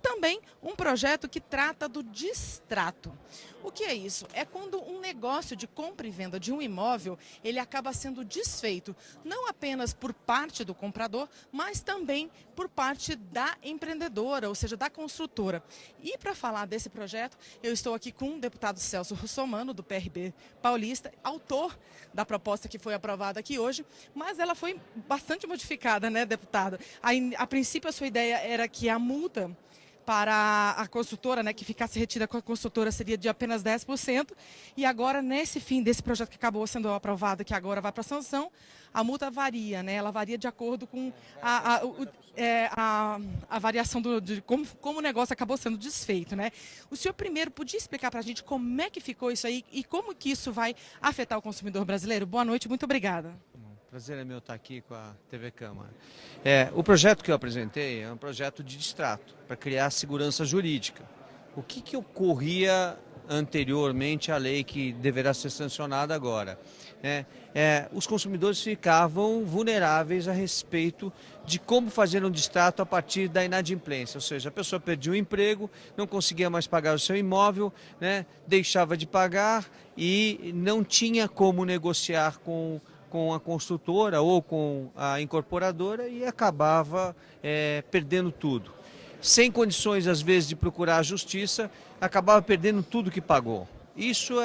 também um projeto que trata do distrato. O que é isso? É quando um negócio de compra e venda de um imóvel, ele acaba sendo desfeito, não apenas por parte do comprador, mas também por parte da empreendedora, ou seja, da construtora. E para falar desse projeto, eu estou aqui com o deputado Celso Russomano, do PRB Paulista, autor da proposta que foi aprovada aqui hoje, mas ela foi bastante modificada, né, deputado? A princípio, a sua ideia era que a multa para a construtora, né, que ficasse retida com a construtora, seria de apenas 10%, e agora, nesse fim desse projeto que acabou sendo aprovado, que agora vai para a sanção, a multa varia, né, ela varia de acordo com a variação de como o negócio acabou sendo desfeito, né. O senhor primeiro podia explicar para a gente como é que ficou isso aí e como que isso vai afetar o consumidor brasileiro? Boa noite, muito obrigada. Prazer é meu estar aqui com a TV Câmara. O projeto que eu apresentei é um projeto de distrato, para criar segurança jurídica. O que ocorria anteriormente à lei que deverá ser sancionada agora? Os consumidores ficavam vulneráveis a respeito de como fazer um distrato a partir da inadimplência, ou seja, a pessoa perdia o emprego, não conseguia mais pagar o seu imóvel, né, deixava de pagar e não tinha como negociar com a construtora ou com a incorporadora e acabava perdendo tudo. Sem condições, às vezes, de procurar a justiça, acabava perdendo tudo que pagou. Isso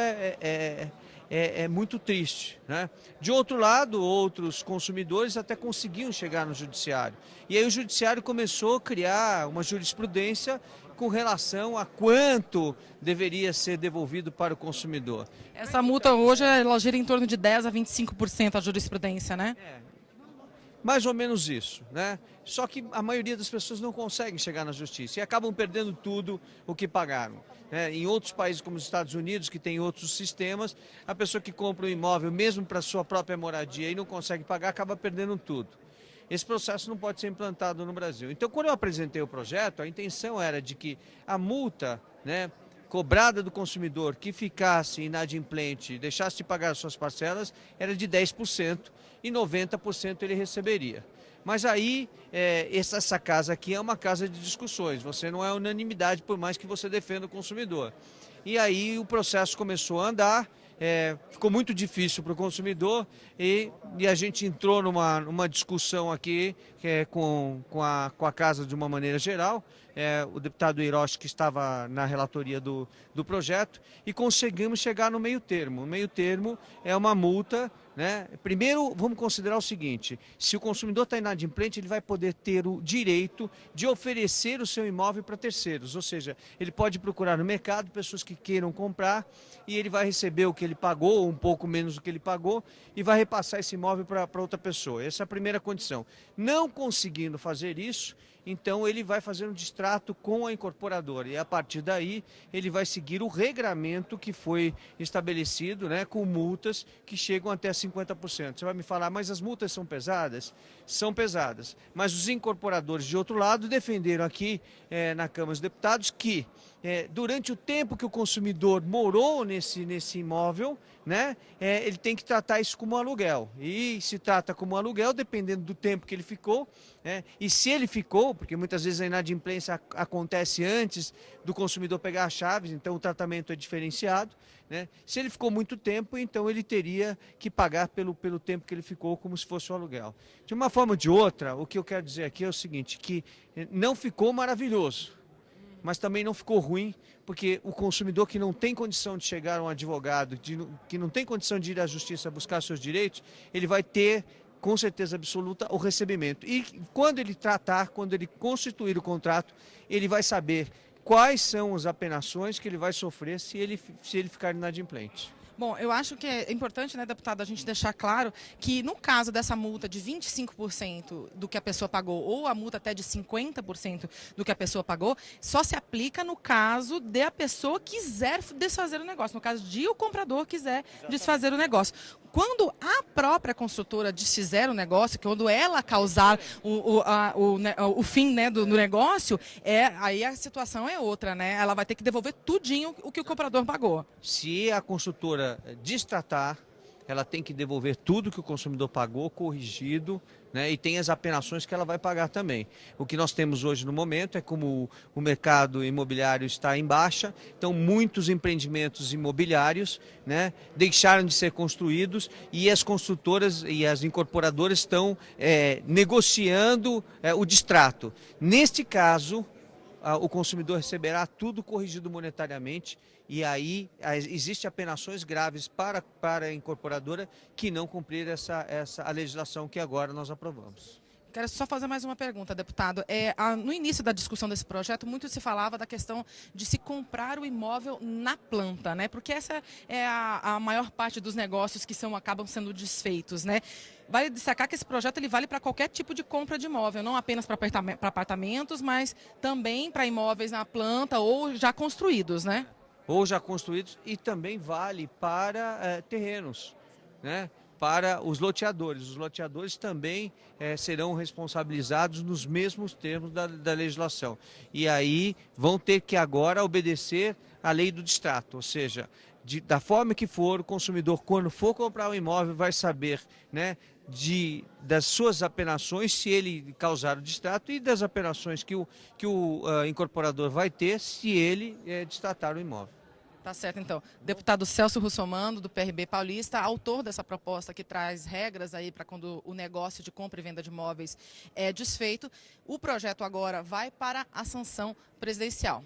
é muito triste, né? De outro lado, outros consumidores até conseguiam chegar no judiciário. E aí o judiciário começou a criar uma jurisprudência com relação a quanto deveria ser devolvido para o consumidor. Essa multa hoje, ela gira em torno de 10 a 25% a jurisprudência, né? Mais ou menos isso, né? Só que a maioria das pessoas não conseguem chegar na justiça e acabam perdendo tudo o que pagaram. Em outros países como os Estados Unidos, que tem outros sistemas, a pessoa que compra um imóvel, mesmo para sua própria moradia e não consegue pagar, acaba perdendo tudo. Esse processo não pode ser implantado no Brasil. Então, quando eu apresentei o projeto, a intenção era de que a multa, né, cobrada do consumidor que ficasse inadimplente e deixasse de pagar suas parcelas era de 10% e 90% ele receberia. Mas aí, essa casa aqui é uma casa de discussões, você não é unanimidade por mais que você defenda o consumidor. E aí o processo começou a andar, ficou muito difícil para o consumidor e a gente entrou numa discussão aqui com a casa de uma maneira geral, o deputado Hiroshi que estava na relatoria do projeto e conseguimos chegar no meio termo. O meio termo é uma multa, né? Primeiro, vamos considerar o seguinte, se o consumidor está inadimplente, ele vai poder ter o direito de oferecer o seu imóvel para terceiros, ou seja, ele pode procurar no mercado pessoas que queiram comprar e ele vai receber o que ele pagou, ou um pouco menos do que ele pagou, e vai repassar esse imóvel para outra pessoa. Essa é a primeira condição. Não conseguindo fazer isso, então ele vai fazer um distrato com a incorporadora e a partir daí ele vai seguir o regramento que foi estabelecido, né, com multas que chegam até 50%. Você vai me falar, mas as multas são pesadas? São pesadas, mas os incorporadores de outro lado defenderam aqui na Câmara dos Deputados que durante o tempo que o consumidor morou nesse imóvel, né, ele tem que tratar isso como aluguel. E se trata como aluguel, dependendo do tempo que ele ficou, né, e se ele ficou, porque muitas vezes a inadimplência acontece antes do consumidor pegar as chaves, então o tratamento é diferenciado, né? Se ele ficou muito tempo, então ele teria que pagar pelo tempo que ele ficou, como se fosse um aluguel. De uma forma ou de outra, o que eu quero dizer aqui é o seguinte, que não ficou maravilhoso, mas também não ficou ruim, porque o consumidor que não tem condição de chegar a um advogado, que não tem condição de ir à justiça buscar seus direitos, ele vai ter, com certeza absoluta, o recebimento. E quando ele constituir o contrato, ele vai saber quais são as apenações que ele vai sofrer se ele ficar inadimplente. Bom, eu acho que é importante, né, deputado, a gente deixar claro que no caso dessa multa de 25% do que a pessoa pagou ou a multa até de 50% do que a pessoa pagou, só se aplica no caso de a pessoa quiser desfazer o negócio, no caso de o comprador quiser desfazer o negócio. Quando a própria construtora desfizer o negócio, quando ela causar o fim, né, do negócio, aí a situação é outra, né? Ela vai ter que devolver tudinho o que o comprador pagou. Se a construtora destratar, ela tem que devolver tudo que o consumidor pagou, corrigido, né? E tem as apenações que ela vai pagar também. O que nós temos hoje no momento é como o mercado imobiliário está em baixa, então muitos empreendimentos imobiliários, né, deixaram de ser construídos e as construtoras e as incorporadoras estão negociando o distrato. Neste caso, o consumidor receberá tudo corrigido monetariamente e aí existe apenações graves para a incorporadora que não cumprir a legislação que agora nós aprovamos. Quero só fazer mais uma pergunta, deputado. No início da discussão desse projeto, muito se falava da questão de se comprar o imóvel na planta, né? Porque essa é a maior parte dos negócios que acabam sendo desfeitos, né? Vale destacar que esse projeto ele vale para qualquer tipo de compra de imóvel, não apenas para apartamentos, mas também para imóveis na planta ou já construídos, né? Ou já construídos e também vale para terrenos, né? Para os loteadores. Os loteadores também serão responsabilizados nos mesmos termos da legislação. E aí vão ter que agora obedecer à lei do distrato, ou seja, da forma que for, o consumidor, quando for comprar um imóvel, vai saber, né, das suas apenações, se ele causar o distrato, e das apenações que o incorporador vai ter, se ele distratar o imóvel. Tá certo, então. Deputado Celso Russomano, do PRB Paulista, autor dessa proposta que traz regras aí para quando o negócio de compra e venda de imóveis é desfeito. O projeto agora vai para a sanção presidencial.